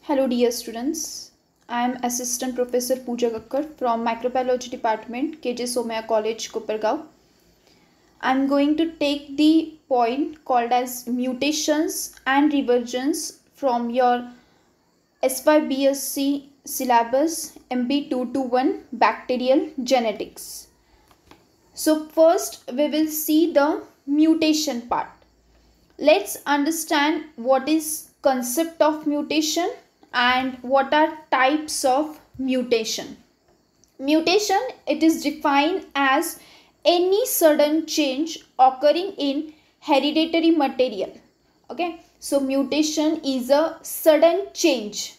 Hello dear students, I am Assistant Professor Pooja Kakkar from Microbiology Department, KJ Somaya College, Kopargaon. I am going to take the point called as mutations and reversions from your SYBSc syllabus MB221 Bacterial Genetics. So first we will see the mutation part. Let's understand what is concept of mutation and what are types of mutation. Mutation, it is defined as any sudden change occurring in hereditary material. Okay, so mutation is a sudden change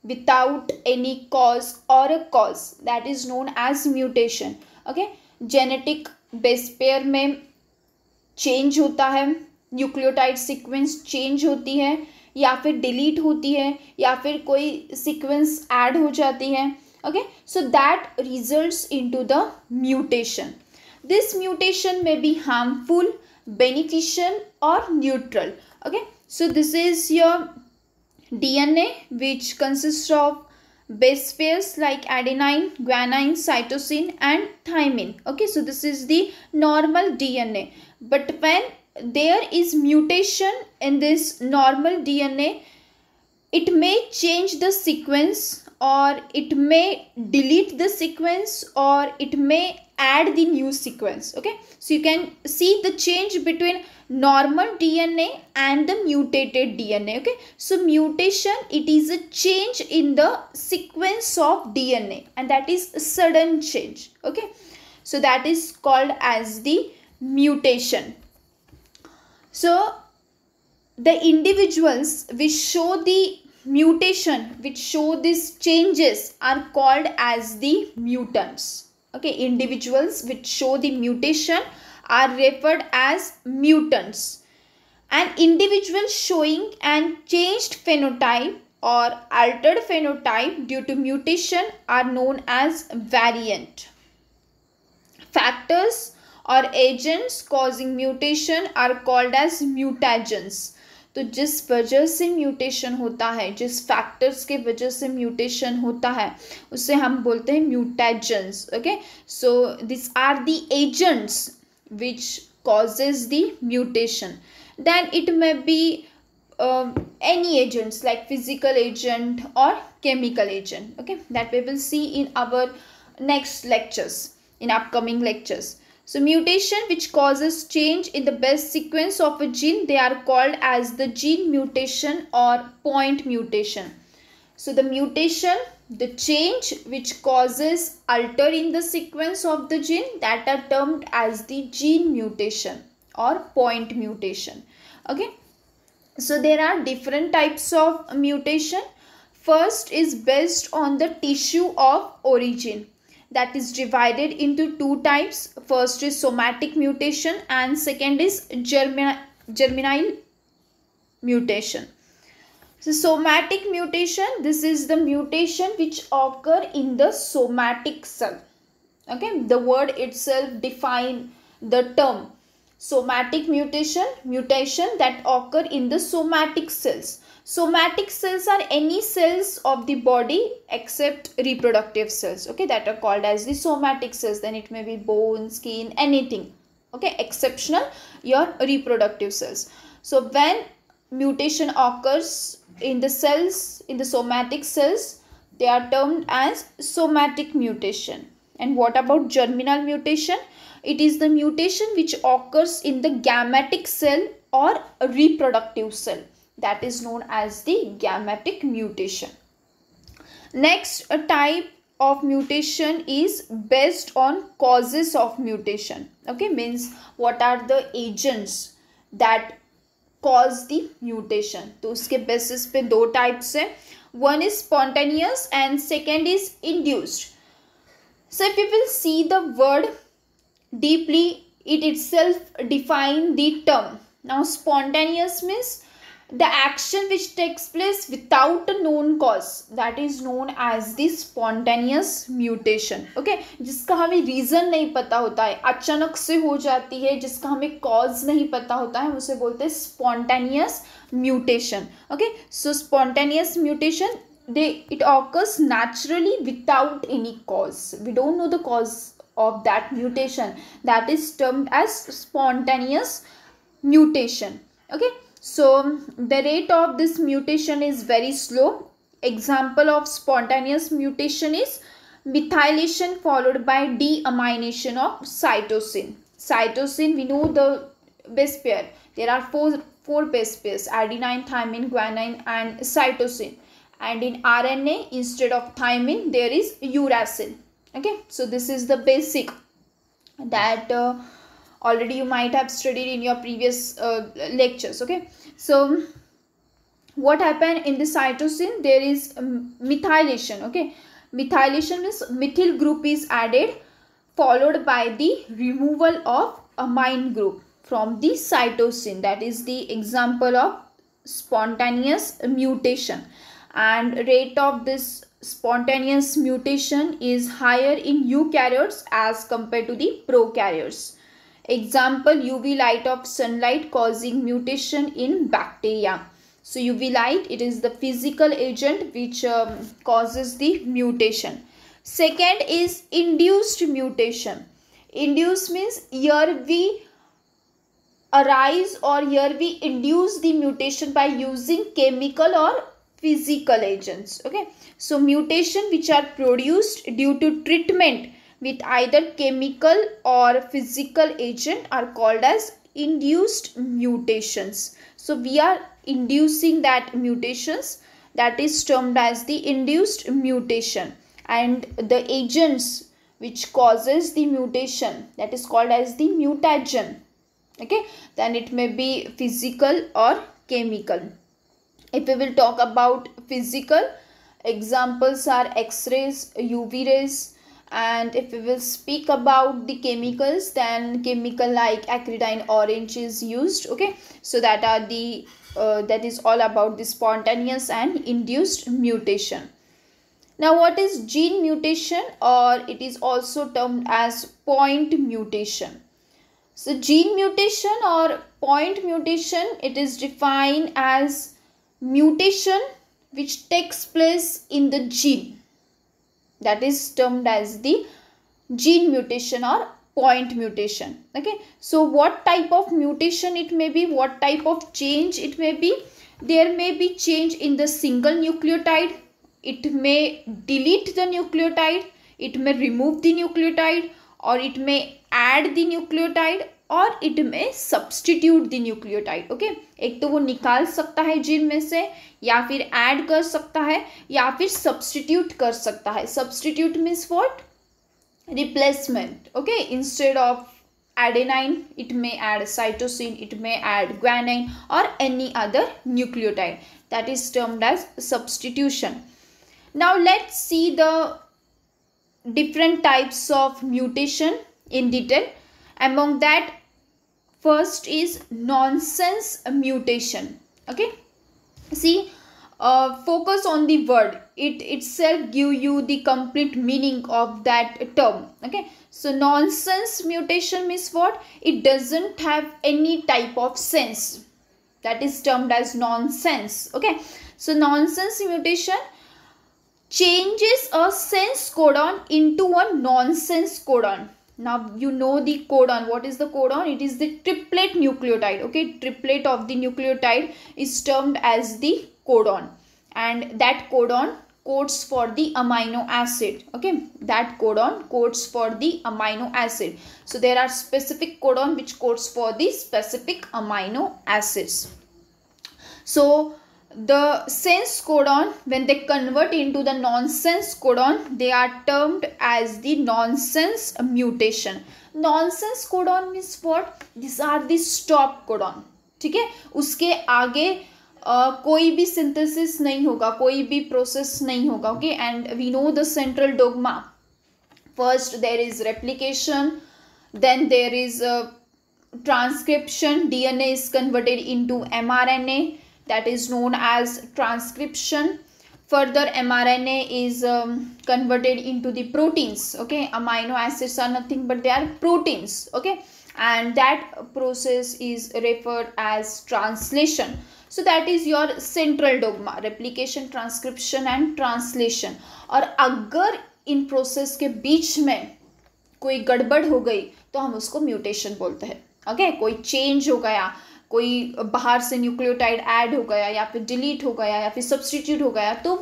without any cause or a cause, that is known as mutation. Okay, genetic base pair में change होता है, nucleotide sequence change होती है या फिर delete होती है या फिर कोई सीक्वेंस ऐड हो जाती है. Okay, so that results into the mutation. This mutation may be harmful, beneficial or neutral. Okay, so this is your DNA which consists of base pairs like adenine, guanine, cytosine and thymine. Okay, so this is the normal DNA, but when there is mutation in this normal DNA, it may change the sequence or it may delete the sequence or it may add the new sequence. Okay, so you can see the change between normal DNA and the mutated DNA. Okay, so mutation, it is a change in the sequence of DNA and that is a sudden change. Okay, so that is called as the mutation. So the individuals which show the mutation, which show these changes, are called as the mutants. Okay, individuals which show the mutation are referred as mutants. An individual showing an changed phenotype or altered phenotype due to mutation are known as variant. Factors और agents causing mutation are called as mutagens. तो जिस वजह से mutation होता है, जिस factors के वजह से म्यूटेशन होता है, उसे हम बोलते हैं mutagens. Okay, so this are the agents which causes the mutation. Then it may be any agents like physical agent or chemical agent. Okay, that we will see in our next lectures, in upcoming lectures. So mutation which causes change in the base sequence of a gene, they are called as the gene mutation or point mutation. So the mutation, the change which causes alter in the sequence of the gene, that are termed as the gene mutation or point mutation. Okay, so there are different types of mutation. First is based on the tissue of origin, that is divided into two types. First is somatic mutation and second is germinal mutation. So somatic mutation, this is the mutation which occur in the somatic cell. Okay, the word itself define the term somatic mutation, mutation that occur in the somatic cells. Somatic cells are any cells of the body except reproductive cells. Okay, that are called as the somatic cells. Then it may be bone, skin, anything. Okay, exceptional your reproductive cells. So when mutation occurs in the cells, in the somatic cells, they are termed as somatic mutation. And what about germinal mutation? It is the mutation which occurs in the gametic cell or a reproductive cell, that is known as the gametic mutation. Next, a type of mutation is based on causes of mutation. Okay, means what are the agents that cause the mutation. तो उसके basis पे दो types है. One is spontaneous and second is induced. So if you will see the word deeply, it itself define the term. Now spontaneous means the action which takes place without a known cause, that is known as the spontaneous mutation. okay, जिसका हमें reason नहीं पता होता है, अचानक से हो जाती है, जिसका हमें कॉज नहीं पता होता है, उसे बोलते हैं spontaneous mutation. okay, so spontaneous mutation, it occurs naturally without any cause. We don't know the cause of that mutation, that is termed as spontaneous mutation. okay, so the rate of this mutation is very slow. Example of spontaneous mutation is methylation followed by deamination of cytosine. Cytosine, we know the base pair, there are four base pairs, adenine, thymine, guanine and cytosine, and in RNA instead of thymine there is uracil. okay, so this is the basic that already you might have studied in your previous lectures. okay, so what happened in the cytosine, there is methylation. okay, methylation means methyl group is added followed by the removal of amine group from the cytosine. That is the example of spontaneous mutation, and rate of this spontaneous mutation is higher in eukaryotes as compared to the prokaryotes. Example, UV light of sunlight causing mutation in bacteria. So UV light, it is the physical agent which causes the mutation. Second is induced mutation. Induced means here we arise or here we induce the mutation by using chemical or physical agents. okay, so mutation which are produced due to treatment with either chemical or physical agent are called as induced mutations. So we are inducing that mutations, that is termed as the induced mutation, and the agents which causes the mutation, that is called as the mutagen. okay, then it may be physical or chemical. If we will talk about physical, examples are X-rays, UV rays, and if we will speak about the chemicals, then chemical like acridine orange is used. okay, so that are the that is all about the spontaneous and induced mutation. Now what is gene mutation, or it is also termed as point mutation? So gene mutation or point mutation, it is defined as mutation which takes place in the gene, that is termed as the gene mutation or point mutation. okay, so what type of mutation it may be, what type of change it may be? There may be change in the single nucleotide, it may delete the nucleotide, it may remove the nucleotide, or it may add the nucleotide, और it में substitute the nucleotide. Okay, एक तो वो निकाल सकता है gene में से, या फिर ऐड कर सकता है, या फिर सब्सटीट्यूट कर सकता है. Substitute means what? Replacement. Okay, instead of adenine it may add cytosine, it may add guanine or any other nucleotide. That is termed as substitution. Now let's see the different types of mutation in detail. Among that, first is nonsense mutation. Okay, see, focus on the word, it itself give you the complete meaning of that term. Okay, so nonsense mutation means what? It doesn't have any type of sense, that is termed as nonsense. Okay, so nonsense mutation changes a sense codon into a nonsense codon. Now you know the codon. What is the codon? It is the triplet nucleotide. Okay, triplet of the nucleotide is termed as the codon, and that codon codes for the amino acid. Okay, that codon codes for the amino acid. So there are specific codon which codes for the specific amino acids. So the sense codon, when they convert into the nonsense codon, they are termed as the nonsense mutation. Nonsense codon means what? These are the stop codon. ठीक है, उसके आगे कोई भी synthesis नहीं होगा, कोई भी process नहीं होगा. Okay, and we know the central dogma. First there is replication, then there is transcription, DNA is converted into mRNA. that is known as transcription. Further, mRNA is converted into the proteins. Okay, amino acids are nothing but they are proteins. Okay, and that process is referred as translation. So that is your central dogma, replication, transcription and translation. और अगर in process के बीच में कोई गड़बड़ हो गई तो हम उसको म्यूटेशन बोलते हैं. ओके, कोई चेंज हो गया, कोई बाहर से न्यूक्लियोटाइड ऐड हो गया या फिर डिलीट हो गया या फिर सब्सटीट्यूट हो गया, तो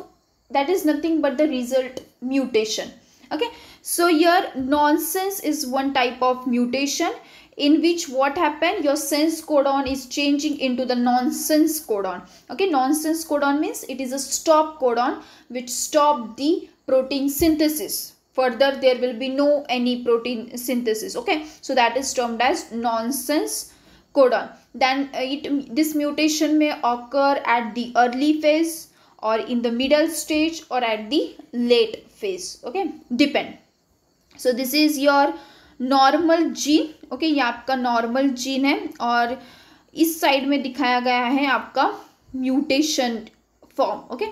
that is nothing but the result mutation. Okay, so your nonsense is one type of mutation in which what happen, your sense codon is changing into the nonsense codon. Okay, nonsense codon means it is a stop codon which stop the protein synthesis. Further there will be no any protein synthesis. Okay, so that is termed as nonsense codon. Then this mutation may occur at the early phase or in the middle stage or at the late phase. Okay, depend. So this is your normal gene. Okay, ये आपका normal gene है और इस side में दिखाया गया है आपका mutation form. Okay,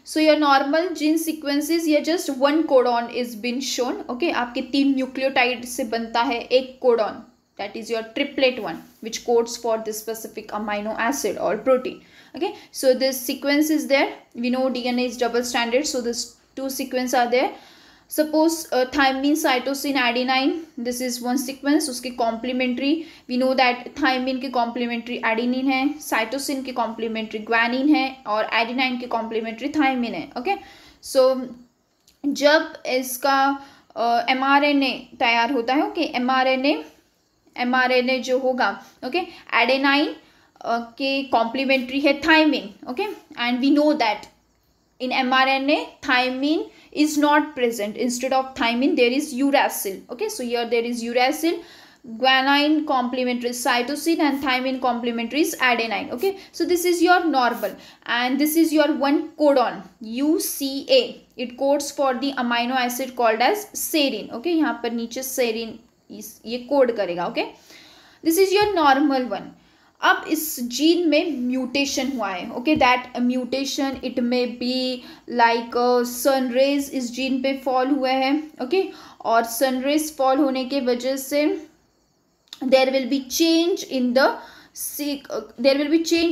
so your normal gene sequences, ये just one codon is been shown. Okay, आपके 3 न्यूक्लियोटाइड से बनता है एक codon, that is your triplet one which codes for this specific amino acid or protein. Okay, so this sequence is there. We know DNA is double stranded, so this 2 sequence are there. Suppose thymine, cytosine, adenine, this is one sequence. उसके complementary, we know that thymine के complementary adenine है, cytosine के complementary guanine है और adenine के complementary thymine है. Okay, so जब इसका mRNA तैयार होता है, okay, mRNA जो होगा, okay, adenine के complementary है thymine. Okay, and we know that in mRNA thymine is not present. Instead of thymine there is uracil. Okay, so here there is uracil, guanine complementary cytosine and thymine complementary is adenine. Okay, so this is your normal and this is your one codon UCA. It codes for the amino acid called as serine. Okay, यहाँ पर नीचे serine ये code करेगा. Okay, this is your normal one. अब इस gene में mutation हुआ है. Okay, that mutation it may be like sun rays इस जीन पे फॉल हुए हैं. ओके, और सनरेज फॉल होने के वजह से there will be change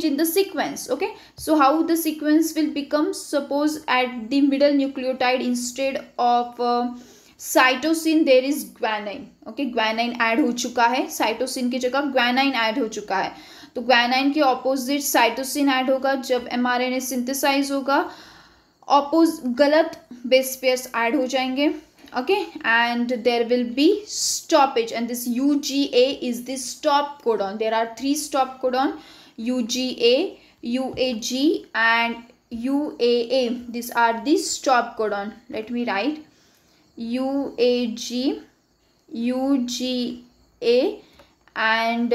in the sequence. Okay, so how the sequence will become, suppose at the middle nucleotide instead of cytosine there is guanine. Okay, guanine add हो चुका है, cytosine की जगह guanine add हो चुका है. तो guanine के ऑपोजिट साइटोसिन ऐड होगा. जब mRNA सिंथेसाइज होगा गलत बेस पेयर्स ऐड हो जाएंगे. Okay, and there will be stoppage and this UGA is the stop codon. There are 3 stop codon, UGA, UAG and UAA. These are the stop codon. Let me write UAG, UGA and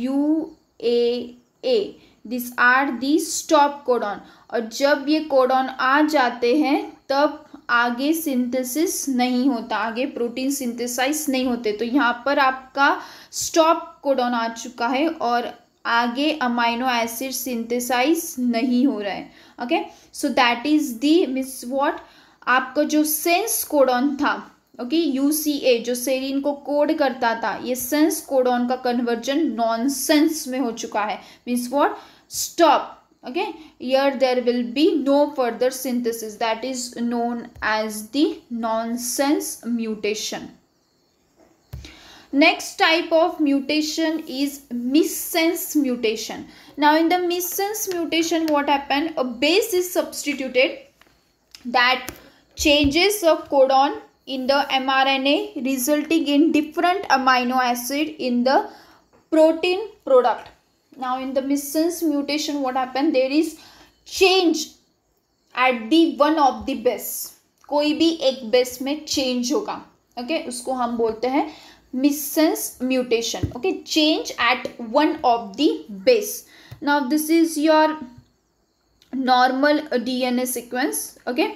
UAA. These are the stop codon. और जब ये codon आ जाते हैं तब आगे synthesis नहीं होता, आगे प्रोटीन सिंथेसाइज नहीं होते. तो यहाँ पर आपका स्टॉप कोडॉन आ चुका है और आगे अमाइनो एसिड सिंथेसाइज नहीं हो रहा है. Okay, so that is the means what, आपका जो सेंस कोडॉन था, ओके, UCA जो सेरीन को कोड करता था, ये सेंस कोडॉन का कन्वर्जन नॉनसेंस में हो चुका है. Means what, stop. Okay, here there will be no further synthesis. That is known as the nonsense mutation. Next type of mutation is missense mutation. Now in the missense mutation, what happened, a base is substituted that changes a codon in the mRNA resulting in different amino acid in the protein product. Now in the missense mutation what happened, there is change at the one of the base. कोई भी एक base में change होगा. Okay, उसको हम बोलते हैं missense mutation. Okay, change at one of the base. Now this is your normal DNA sequence. Okay,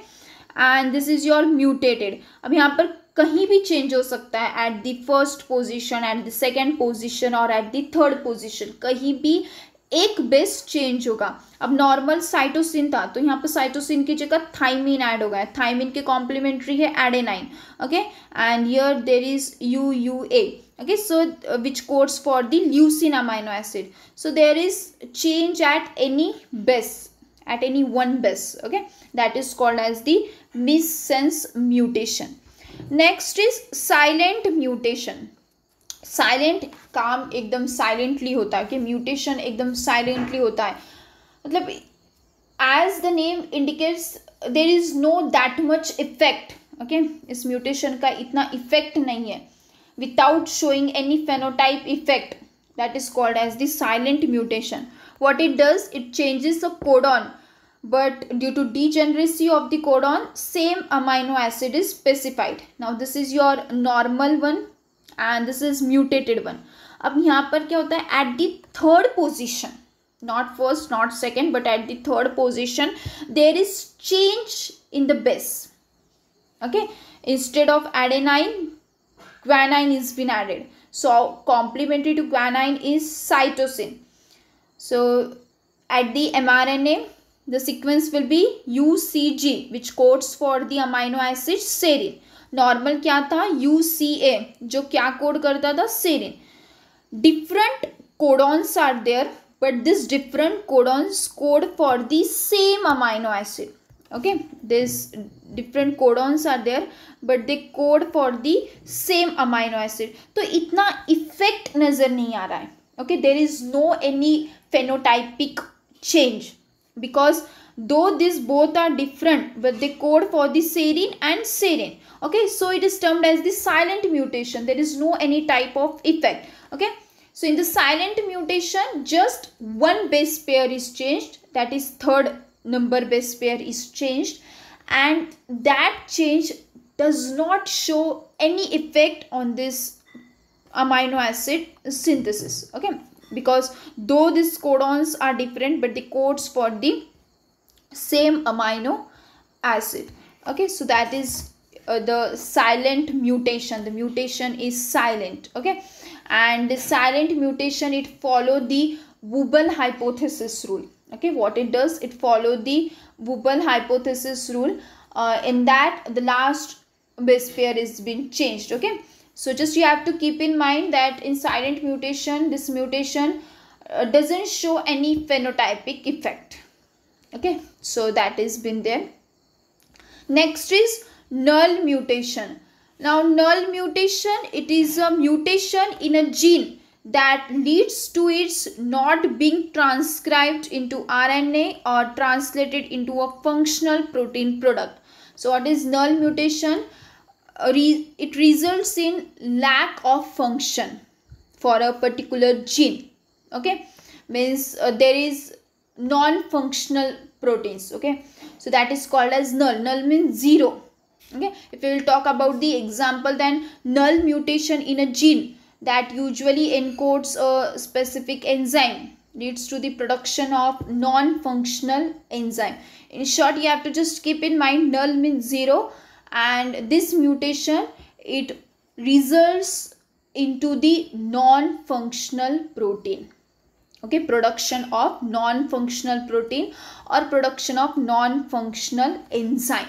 and this is your mutated. अब यहाँ पर कहीं भी चेंज हो सकता है, at the first position, at the second position और at the third position. कहीं भी एक बेस चेंज होगा। अब नॉर्मल साइटोसिन था तो यहाँ पर साइटोसिन की जगह थाइमिन ऐड हो गया है, थाइमिन के कॉम्प्लीमेंट्री है adenine, okay, and here there is UUA, okay, so which codes for the leucine amino acid. So there is change at any base, at any one base, okay, that is called as the missense mutation. Next is silent mutation. Silent काम एकदम silently होता है, कि mutation एकदम silently होता है, मतलब as the name indicates there is no that much effect, okay, इस म्यूटेशन का इतना इफेक्ट नहीं है, without showing any phenotype effect, that is called as the silent mutation. What it does, it changes the codon, but due to degeneracy of the codon, same amino acid is specified. Now this is your normal one and this is mutated one. अब यहाँ पर क्या होता है, at the third position, not first not second but at the third position there is change in the base, okay, instead of adenine guanine is been added, so complementary to guanine is cytosine. So at the mRNA the sequence will be UCG which codes for the amino acid serine. Normal क्या था, UCA जो क्या code करता था, serine. Different codons are there but this different codons code for the same amino acid, okay, this different codons are there but they code for the same amino acid. तो इतना effect नजर नहीं आ रहा है, okay, there is no any phenotypic change because though these both are different but they code for the serine and serine, okay, so it is termed as the silent mutation. There is no any type of effect, okay. So in the silent mutation just one base pair is changed, that is third number base pair is changed, and that change does not show any effect on this amino acid synthesis, okay, because though these codons are different but the codes for the same amino acid, okay. So that is the silent mutation, the mutation is silent, okay, and the silent mutation, it follow the Wubbel hypothesis rule, okay. What it does, it follow the Wubbel hypothesis rule, in that the last base pair is being changed, okay. So just you have to keep in mind that in silent mutation this mutation doesn't show any phenotypic effect, okay. So that is been there. Next is null mutation. Now null mutation, it is a mutation in a gene that leads to its not being transcribed into RNA or translated into a functional protein product. So what is null mutation? It results in lack of function for a particular gene, okay, means there is non-functional proteins, okay, so that is called as null. Null means zero, okay. If we will talk about the example, then null mutation in a gene that usually encodes a specific enzyme leads to the production of non-functional enzyme. In short, you have to just keep in mind null means zero, and this mutation, it results into the non-functional protein, okay, production of non-functional protein or production of non-functional enzyme,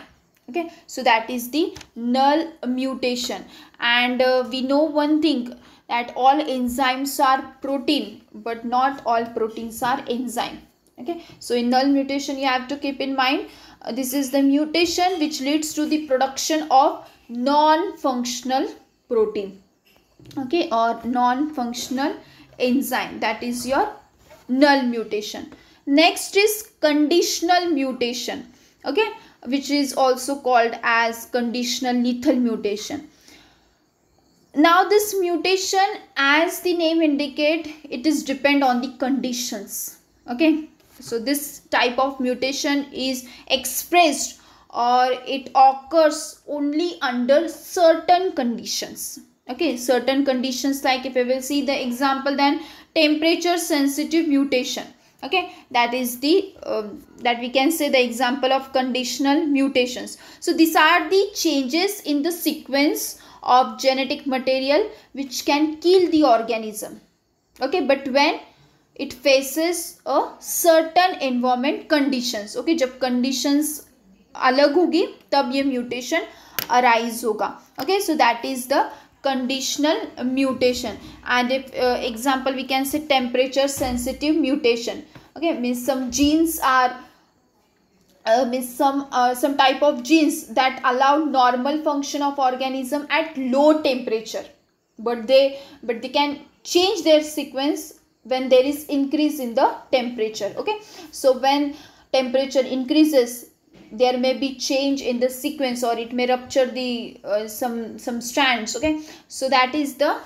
okay. So that is the null mutation. And we know one thing, that all enzymes are protein but not all proteins are enzyme, okay. So in null mutation you have to keep in mind this is the mutation which leads to the production of non-functional protein, okay, or non-functional enzyme. That is your null mutation. Next is conditional mutation, okay, which is also called as conditional lethal mutation. Now this mutation, as the name indicate, it is depend on the conditions, okay. So this type of mutation is expressed or it occurs only under certain conditions, okay. Certain conditions, like if we will see the example, then temperature sensitive mutation, okay, that is the that we can say the example of conditional mutations. So these are the changes in the sequence of genetic material which can kill the organism, okay, but when it faces a certain environment conditions. Okay, जब conditions अलग होगी तब ये mutation arise होगा. Okay, so that is the conditional mutation. And if example we can say temperature sensitive mutation. Okay, means some genes are means some type of genes that allow normal function of organism at low temperature, but they can change their sequence when there is increase in the temperature. Okay, so when temperature increases, there may be change in the sequence, or it may rupture the some strands. Okay, so that is the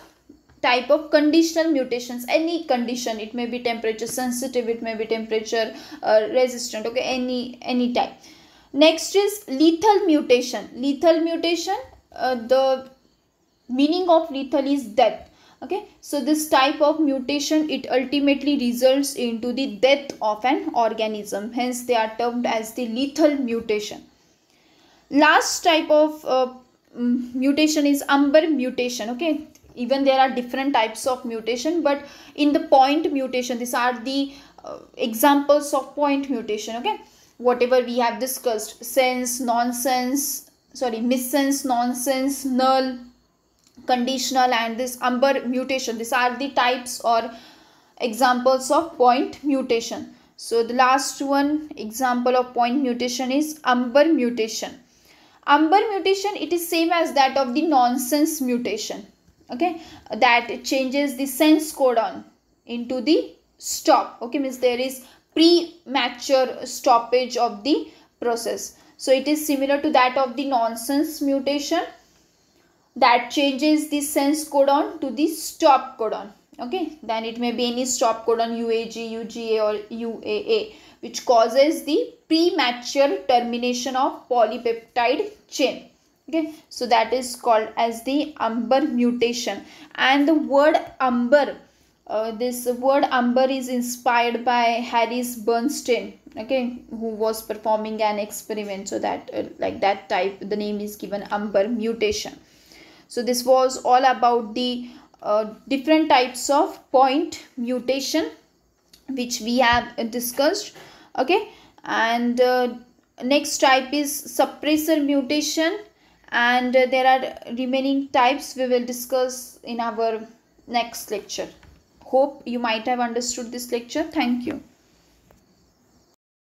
type of conditional mutations. Any condition, it may be temperature sensitive, it may be temperature resistant. Okay, any type. Next is lethal mutation. Lethal mutation, the meaning of lethal is death. Okay, so this type of mutation, it ultimately results into the death of an organism, hence they are termed as the lethal mutation. Last type of mutation is Umber mutation. Okay, even there are different types of mutation, but in the point mutation, these are the examples of point mutation. Okay, whatever we have discussed, sense, nonsense, sorry, missense, nonsense, null, conditional, and this Umber mutation, these are the types or examples of point mutation. So the last one example of point mutation is Umber mutation. Umber mutation, it is same as that of the nonsense mutation. Okay, that changes the sense codon into the stop. Okay, means there is premature stoppage of the process. So it is similar to that of the nonsense mutation, that changes the sense codon to the stop codon. Okay, then it may be any stop codon, UAG, UGA, or UAA, which causes the premature termination of polypeptide chain. Okay, so that is called as the Umber mutation. And the word Umber, this word Umber is inspired by Harris Bernstein. Okay, who was performing an experiment, so that like that type, the name is given Umber mutation. So this was all about the different types of point mutation which we have discussed. Okay, and next type is suppressor mutation, and there are remaining types we will discuss in our next lecture. Hope you might have understood this lecture. Thank you.